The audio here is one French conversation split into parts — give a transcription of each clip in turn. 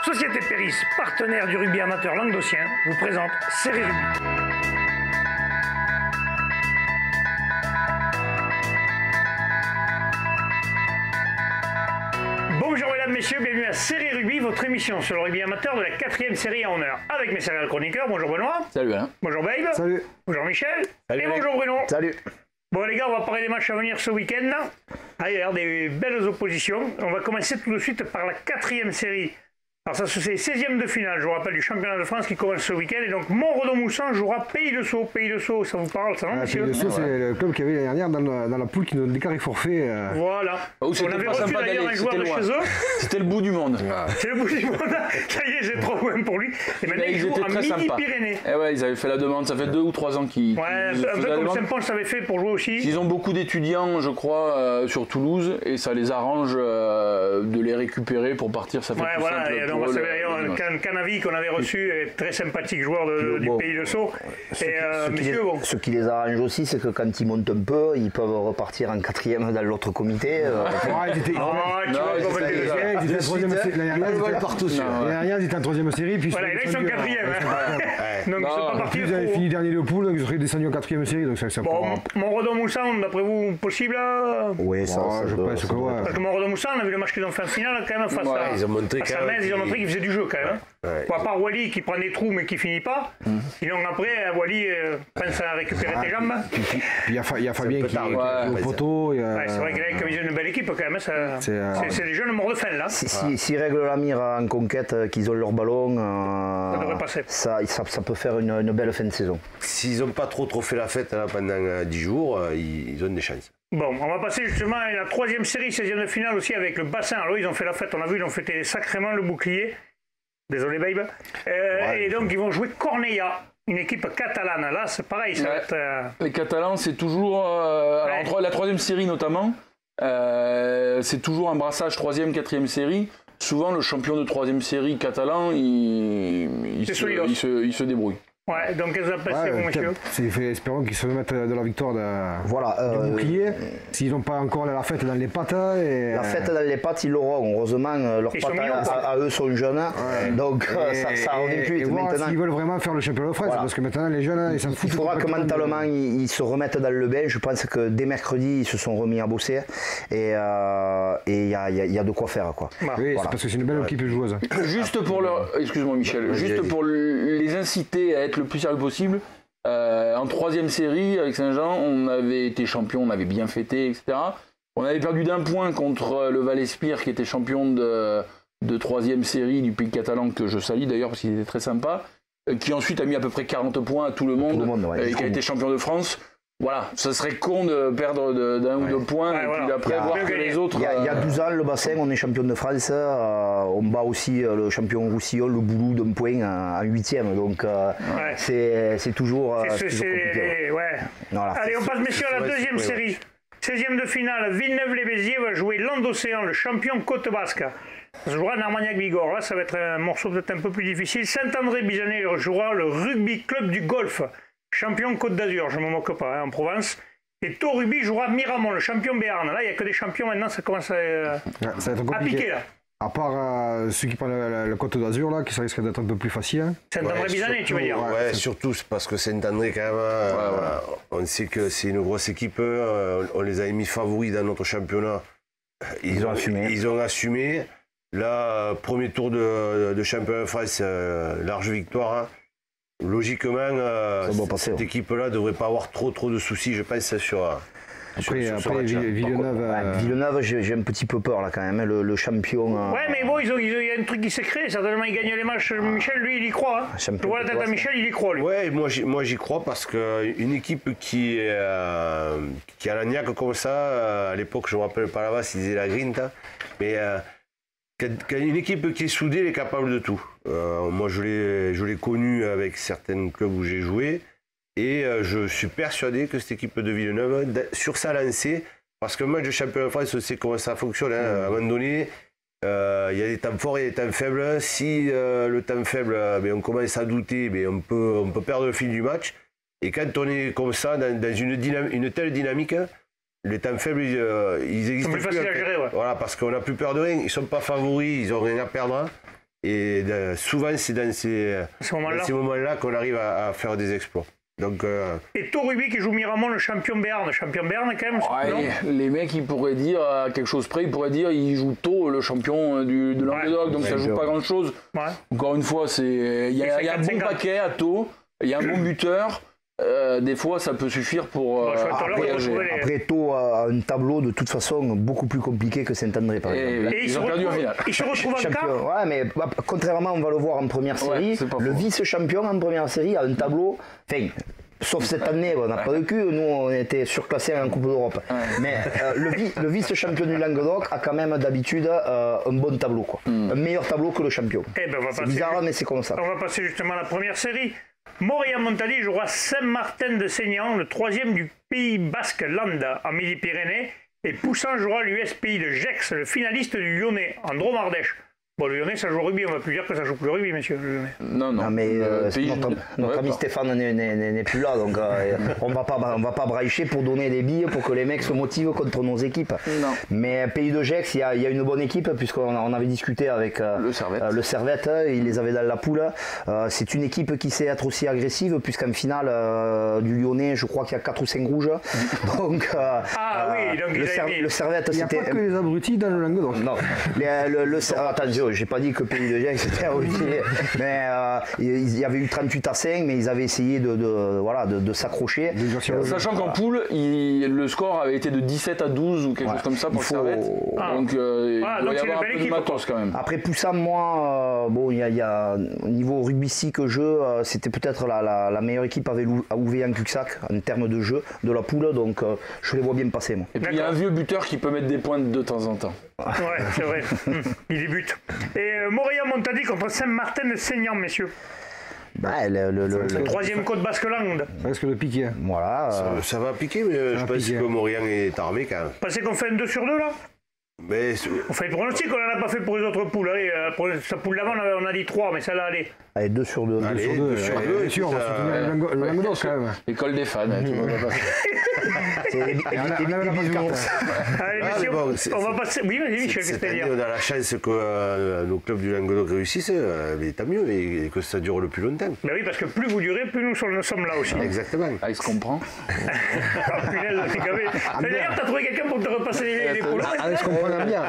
Société Péris, partenaire du rugby amateur languedocien, vous présente Série Rugby. Bonjour mesdames, messieurs, bienvenue à Série Rugby, votre émission sur le rugby amateur de la 4e série à honneur. Avec mes céréales chroniqueurs, bonjour Benoît. Salut Alain. Bonjour Babe. Salut. Bonjour Michel. Salut, et mec. bonjour Bruno. Salut. Bon les gars, on va parler des matchs à venir ce week-end. Ah, il y a des belles oppositions. On va commencer tout de suite par la 4e série. Alors ça, c'est 16e de finale, je vous rappelle, du championnat de France qui commence ce week-end. Et donc, Montredon-Moussan jouera Pays de Sceaux. Pays de Sceaux, ça vous parle, ça, non, Pays monsieur de Sceaux, c'est le club qui avait l'année dernière dans la poule qui nous déclaré forfait. Voilà. Oh, On avait reçu d'ailleurs un joueur de chez eux. C'était le bout du monde. C'est le bout du monde. Ça y est, j'ai trop loin pour lui. Et maintenant, ils jouent étaient à très sympas. Midi-Pyrénées. Eh ouais, ils avaient fait la demande, ça fait 2 ou 3 ans qu'ils... Ouais, un peu comme Saint-Ponge avait fait pour jouer aussi. Ils ont beaucoup d'étudiants, je crois, sur Toulouse, et ça les arrange de les récupérer pour partir. Ça fait Ouais, plus voilà. simple Et pour donc, eux, c'est d'ailleurs Canavi qu'on avait reçu, très sympathique joueur du Pays de Sceaux. Et messieurs, bon. Ce qui les arrange aussi, c'est que quand ils montent un peu, ils peuvent repartir en 4e dans l'autre comité. Ils étaient en troisième série. L'année dernière, ils étaient en troisième série. Voilà, et là, ils sont 4e. Donc, ils sont pas partis. Ils avaient fini dernier de poule, ils seraient descendus en 4e série. Donc ça Bon, Montredon-Moussan, d'après vous, possible là? Oui, ça je pense que ouais. Parce que Montredon-Moussan, on a vu le match qu'ils ont fait en finale quand même face à ils ont montré Metz, ils ont montré qu'ils faisaient du jeu quand même. Bon, à part Wally qui prend des trous mais qui finit pas. Sinon après, Wally pense à récupérer tes jambes. Puis il y a Fabien qui est au poteau. Ouais, c'est vrai qu'ils ont une belle équipe quand même. C'est des jeunes morts de faim là. S'ils règlent la mire en conquête, qu'ils ont leur ballon, Ça devrait passer. ça peut faire une belle fin de saison. S'ils n'ont pas trop fait la fête là, pendant 10 jours, ils ont des chances. Bon, on va passer justement à la 3e série, 16e de finale aussi avec le bassin. Alors ils ont fait la fête, on a vu, ils ont fêté sacrément le bouclier. Désolé Babe. Et donc ils vont jouer Cornellà, une équipe catalane. Là c'est pareil, ça va être... Les Catalans, c'est toujours... alors, la 3e série notamment, c'est toujours un brassage 3e, 4e série. Souvent le champion de 3e série catalan, il se débrouille. Ouais, donc qu'est-ce que vous appréciez, vous, monsieur? Espérons qu'ils se remettent de la victoire du bouclier. S'ils n'ont pas encore la fête dans les pattes. La fête dans les pattes, ils l'auront. Heureusement, leurs pattes à eux sont jeunes. Donc ça revient plus vite. Maintenant, s'ils veulent vraiment faire le championnat de France, parce que maintenant les jeunes, ils s'en foutent. Il faudra que mentalement, ils se remettent dans le bain. Je pense que dès mercredi, ils se sont remis à bosser. Et il y a de quoi faire, quoi. Oui, c'est parce que c'est une belle équipe joueuse. Juste pour excuse-moi Michel, juste pour les inciter à être le plus sérieux possible, en 3e série avec Saint-Jean, on avait été champion, on avait bien fêté, etc. On avait perdu d'1 point contre le Val-Espire qui était champion de 3e série du pays catalan, que je salue d'ailleurs parce qu'il était très sympa, qui ensuite a mis à peu près 40 points à tout le monde, et qui a été champion de France. Voilà, ça serait con de perdre d'1 ou 2 points et puis après voir que les autres... Il y a 12 ans, le bassin, on est champion de France. On bat aussi le champion Roussillon, le Boulou, d'un point en 8e. Donc c'est toujours compliqué. Voilà. Allez, on passe, messieurs, à la 2e série. 16e de finale, Villeneuve-les-Béziers va jouer Landes-Océan, le champion Côte Basque. Ça se jouera à Armagnac-Bigorre. Là, ça va être un morceau peut-être un peu plus difficile. Saint-André-Bizanet jouera le Rugby Club du Golfe, champion Côte d'Azur, je ne me moque pas, en Provence. Et Tau Rugby jouera Miramont, le champion Béarn. Là, il n'y a que des champions maintenant, ça commence à piquer là. À part ceux qui prennent le Côte d'Azur, là, qui ça risque d'être un peu plus facile. Saint-André-Bizanet, tu veux dire? Ouais, surtout parce que Saint-André, quand même, on sait que c'est une grosse équipe. On les a mis favoris dans notre championnat. Ils ont assumé. Là, premier tour de championnat de France, large victoire. Logiquement, cette équipe-là ne devrait pas avoir trop de soucis, je pense, sur Villeneuve. Villeneuve, j'ai un petit peu peur là quand même, le champion. Ouais, mais bon, il y a un truc qui s'est créé, certainement ils gagnent les matchs. Michel, lui, il y croit. Je vois la tête à Michel, il y croit, lui. Ouais, moi j'y crois parce qu'une équipe qui a la niaque comme ça, à l'époque, je ne me rappelle pas là-bas s'ils disaient la grinta, mais quand une équipe qui est soudée, elle est capable de tout. Moi, je l'ai connue avec certains clubs où j'ai joué. Et je suis persuadé que cette équipe de Villeneuve, sur sa lancée, parce que le match de championnat de France, on sait comment ça fonctionne. À un moment donné, il y a des temps forts et des temps faibles. Si le temps faible, on commence à douter, on peut perdre le fil du match. Et quand on est comme ça, dans une telle dynamique, les temps faibles, ils existent plus. Facile à gérer, Voilà, parce qu'on n'a plus peur de rien. Ils ne sont pas favoris, ils n'ont rien à perdre. Et souvent, c'est dans ces moments-là qu'on arrive à faire des exploits. Donc, Et Tau Rugby qui joue Miramont, le champion Béarn. Champion Béarn, quand même. Ouais, les mecs, ils pourraient dire à quelque chose près, ils pourraient dire ils jouent Tau, le champion de Languedoc, donc ça joue pas grand-chose. Ouais. Encore une fois, il y a un bon paquet à Tau, il y a un bon buteur. Des fois, ça peut suffire pour après Tau a un tableau de toute façon beaucoup plus compliqué que Saint-André, par exemple. Et ils ont perdu en finale. Ils se retrouvent en quart. Ouais, mais contrairement, on va le voir en première série, le vice-champion en première série a un tableau. Enfin, sauf cette année, on n'a pas de cul, nous on était surclassés en Coupe d'Europe. Ouais. Mais le vice-champion du Languedoc a quand même d'habitude un bon tableau, quoi. Un meilleur tableau que le champion. C'est bizarre, mais c'est comme ça. On va passer justement à la première série. Moria-Montali jouera Saint-Martin de Seignan, le 3e du Pays Basque Land en Midi-Pyrénées, et Poussin jouera l'US-Pays de Gex, le finaliste du Lyonnais, en Drôme-Ardèche. Bon, le Lyonnais, ça joue au rugby, on va plus dire que ça joue plus au rugby, messieurs. Non, mais notre ami Stéphane n'est plus là, donc on va pas brailler pour donner des billes pour que les mecs se motivent contre nos équipes. Non. Mais Pays de Gex, il y a une bonne équipe, puisqu'on avait discuté avec le Servette, il les avait dans la poule. C'est une équipe qui sait être aussi agressive, puisqu'en finale du Lyonnais, je crois qu'il y a 4 ou 5 rouges. Donc, le Servette, c'était... Il n'y a pas que les abrutis dans le Languedoc. Non. Attention, j'ai pas dit que Pays de Gex c'était abruti, mais il y avait eu 38-5, mais ils avaient essayé de s'accrocher. Sachant qu'en poule, le score avait été de 17-12 ou quelque chose comme ça pour le Servette. Donc il doit y avoir un peu de matos quand même. Après Poussin, moi, il y a niveau rugbystique jeu, c'était peut-être la meilleure équipe avec Ouvé en Cuxac en termes de jeu de la poule, donc je les vois bien passer, moi. Et puis il y a un vieux buteur qui peut mettre des points de temps en temps. Ouais, c'est vrai. Il débute. Et Moria-Montadi contre Saint-Martin de Seignan, messieurs. Le 3e Côte Basque-Land. Est-ce que le piqué? Voilà. Ça va piquer, mais je pense que Maurian est armé quand même. Pensez qu'on fait un 2 sur 2 là? On fait le pronostic, on n'en a pas fait pour les autres poules. Allez, pour sa poule d'avant, on a dit 3, mais celle-là, allez. Allez, 2 sur 2. Allez, 2 sur 2. Bien sûr, on va soutenir le Languedoc quand même. L'école des fans. Allez, messieurs, on va passer. Oui, vas-y, Michel, qu'est-ce que tu veux dire? On a la chance que nos clubs du Languedoc réussissent, mais tant mieux, et que ça dure le plus longtemps. Ben oui, parce que plus vous durez, plus nous sommes là aussi. Exactement. Ah, il se comprend. D'ailleurs, t'as trouvé quelqu'un pour te repasser les poules. Allez, je comprends bien.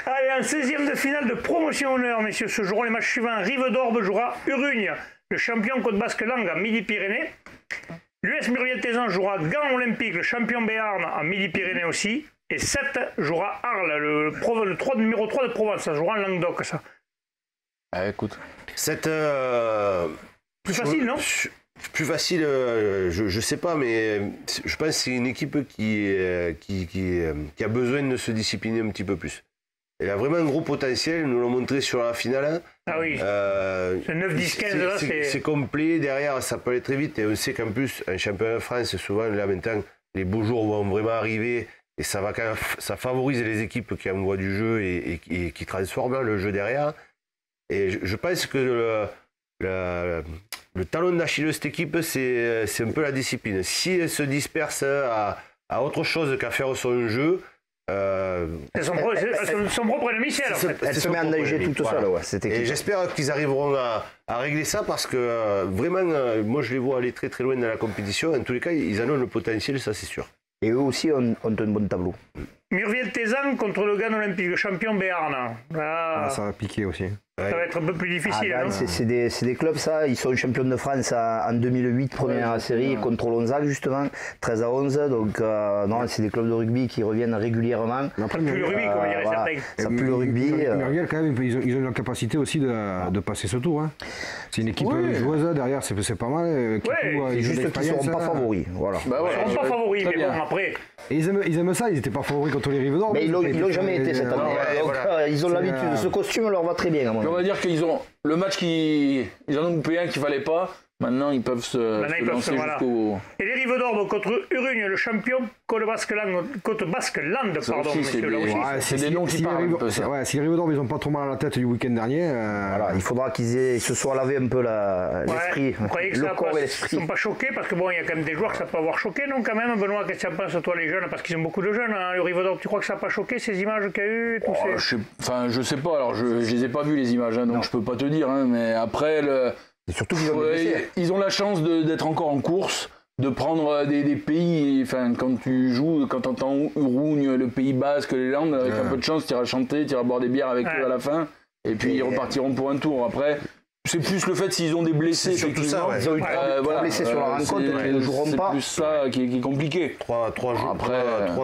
Allez, un 16e de finale de promotion honneur, messieurs. Ce jour, les matchs suivants. Rive d'Orbe jouera Urugne, le champion Côte Basque Langue en Midi-Pyrénées. L'US Muriel-Tézan jouera Gand Olympique, le champion Béarn en Midi-Pyrénées aussi. Et 7 jouera Arles, le numéro 3 de Provence. Ça jouera en Languedoc, ça. Écoute. 7... plus facile, non? Plus facile, je sais pas, mais je pense que c'est une équipe qui a besoin de se discipliner un petit peu plus. Elle a vraiment un gros potentiel, nous l'ont montré sur la finale. Ah oui, c'est 9, 10, 15 là, c'est complet, derrière ça peut aller très vite, et on sait qu'en plus, un championnat de France, souvent là maintenant, les beaux jours vont vraiment arriver, et ça favorise les équipes qui envoient du jeu et qui transforment le jeu derrière. Et je pense que le talon d'Achille de cette équipe, c'est un peu la discipline. Si elle se disperse à autre chose qu'à faire son jeu, c'est son propre ennemi, elle se met en danger toute seule. Ouais, et j'espère qu'ils arriveront à régler ça parce que vraiment, moi je les vois aller très très loin dans la compétition. En tous les cas, ils en ont le potentiel, ça c'est sûr. Et eux aussi ont un bon tableau. Muriel-Tézan contre le Gand Olympique, le champion Béarn. Ça va piquer aussi. Ça va être un peu plus difficile. Gand, c'est des clubs, ça. Ils sont champions de France en 2008, première série, contre Lonzac, justement, 13-11. Donc, non, c'est des clubs de rugby qui reviennent régulièrement. Plus le rugby, comme dirait certains. Ça pue le rugby. Muriel, quand même, ils ont la capacité aussi de passer ce tour. Hein. C'est une équipe joueuse derrière, c'est pas mal. C'est juste qu'ils ne seront pas favoris. Voilà. Ils ne seront pas favoris, mais bon, après. Et ils aiment ça, ils n'étaient pas favoris contre les Rives d'Orbe. Mais ils l'ont jamais été cette année. Donc, ils ont l'habitude. Ce costume leur va très bien, à mon avis. On va dire qu'ils ont le match ils en ont coupé un qu'il fallait pas. Maintenant, ils peuvent se lancer jusqu'au... Et les Rives d'Orbe contre Urugne, le champion, Côte Basque-Land, pardon, monsieur. C'est des noms qui parlent. Si les Rives d'Orbe, ils n'ont pas trop mal à la tête du week-end dernier... Voilà, il faudra qu'ils se soient lavé un peu l'esprit, le corps et l'esprit. Ils ne sont pas choqués, parce que bon, il y a quand même des joueurs que ça peut avoir choqué, non, quand même. Benoît, qu'est-ce que tu en penses, toi, les jeunes? Parce qu'ils ont beaucoup de jeunes, hein, le Rives d'Orbe. Tu crois que ça n'a pas choqué, ces images qu'il y a eu je sais pas, alors je les ai pas vues, les images, hein, donc je peux pas te dire, hein, mais après... Et surtout ils ont la chance d'être encore en course, de prendre des pays. Enfin, quand tu joues, quand tu entends Urugne, le Pays Basque, les Landes, avec un peu de chance, tu iras chanter, tu iras boire des bières avec eux à la fin, et puis ils repartiront pour un tour. Après, c'est plus le fait s'ils ont des blessés. C'est surtout ça, Ils ont eu trois blessés sur la rencontre, donc ils ne joueront pas. C'est plus ça qui est compliqué. Trois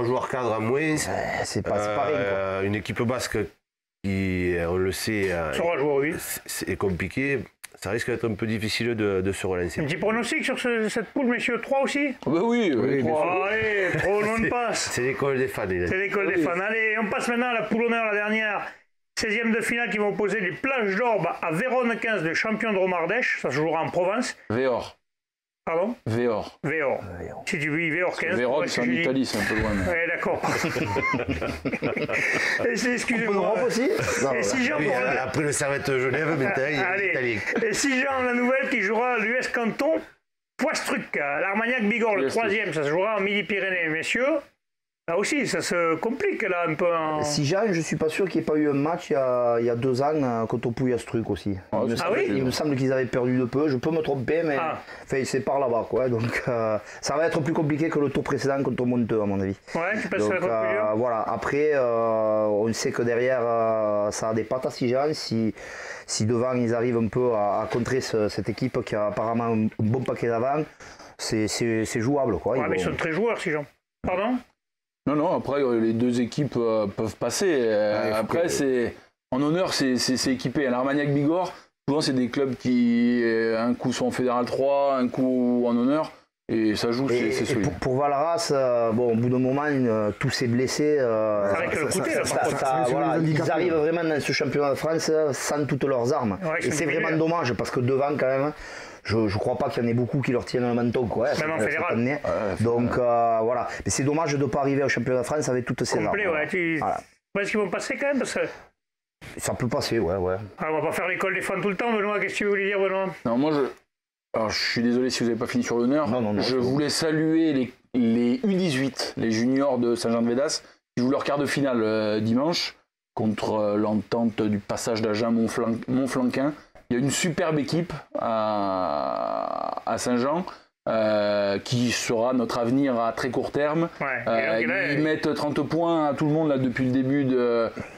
joueurs cadres à moins. C'est pas pareil. Une équipe basque qui, on le sait, est compliquée. Ça risque d'être un peu difficile de se relancer. Un petit pronostic sur cette poule, messieurs, 3 aussi? Oui, 3. Allez, trop loin de passe. C'est l'école des fans. C'est l'école des fans. Allez, on passe maintenant à la poule honneur, la dernière. 16e de finale qui va opposer les Plages d'Orbe à Vérone 15, le champion de Romardèche. Ça se jouera en Provence. Véor. Pardon? Véor. Si tu dis Véor 15. Vérone, c'est en Italie, c'est un peu loin. Oui, d'accord. Excusez-moi. Aussi. Et si Jean après le Servette Genève, maintenant, il est italien. Et si Jean, la nouvelle qui jouera l'US Canton, Poistruc, l'Armagnac-Bigorre, le 3e, ça se jouera en Midi-Pyrénées, messieurs. Là aussi, ça se complique là un peu. Si Jean, je suis pas sûr qu'il n'y ait pas eu un match il y a 2 ans contre Pouillastruc aussi. Il me semble qu'ils avaient perdu de peu. Je peux me tromper, mais c'est par là-bas, quoi. Donc ça va être plus compliqué que le tour précédent contre Monteux, à mon avis. Ouais, tu penses que ça va être plus dur. Voilà. Après, on sait que derrière, ça a des pattes à Sijan. Si devant ils arrivent un peu à contrer cette équipe qui a apparemment un bon paquet d'avant, c'est jouable, quoi. Ouais, mais ils sont très joueurs, Sijan. Pardon? Non, après, les deux équipes peuvent passer. Après, en honneur, c'est équipé. L'Armagnac-Bigorre, souvent, c'est des clubs qui, un coup, sont en Fédéral 3, un coup en honneur. Et ça joue, c'est solide. Pour Valras, au bout d'un moment, tous ces blessés, ils arrivent vraiment dans ce championnat de France sans toutes leurs armes. Et c'est vraiment dommage, parce que devant, quand même, je ne crois pas qu'il y en ait beaucoup qui leur tiennent le menton. Même en fédéral. Donc voilà. Mais c'est dommage de ne pas arriver au championnat de France avec toutes ces armes. Est-ce qu'ils vont passer quand même parce que... Ça peut passer, ouais. On va pas faire l'école des fans tout le temps, Benoît. Qu'est-ce que tu voulais dire, Benoît? Non, moi, alors, je suis désolé si vous n'avez pas fini sur l'honneur. Non, je voulais saluer les U18, les juniors de Saint-Jean-de-Védas, qui jouent leur quart de finale dimanche contre l'entente du passage d'Agen Montflanquin. Il y a une superbe équipe à Saint-Jean qui sera notre avenir à très court terme. Ils mettent 30 points à tout le monde là, depuis le début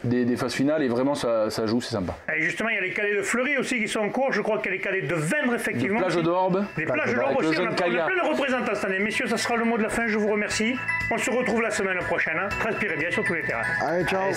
des phases finales et vraiment ça joue, c'est sympa. Et justement, il y a les cadets de Fleury aussi qui sont en cours. Je crois qu'il y a les cadets de Vendre, effectivement. Les plages d'Orbe. Les plages d'Orbe aussi. On a plein de représentants cette année. Messieurs, ça sera le mot de la fin. Je vous remercie. On se retrouve la semaine prochaine. Transpirez bien sur tous les terrains. Allez, ciao.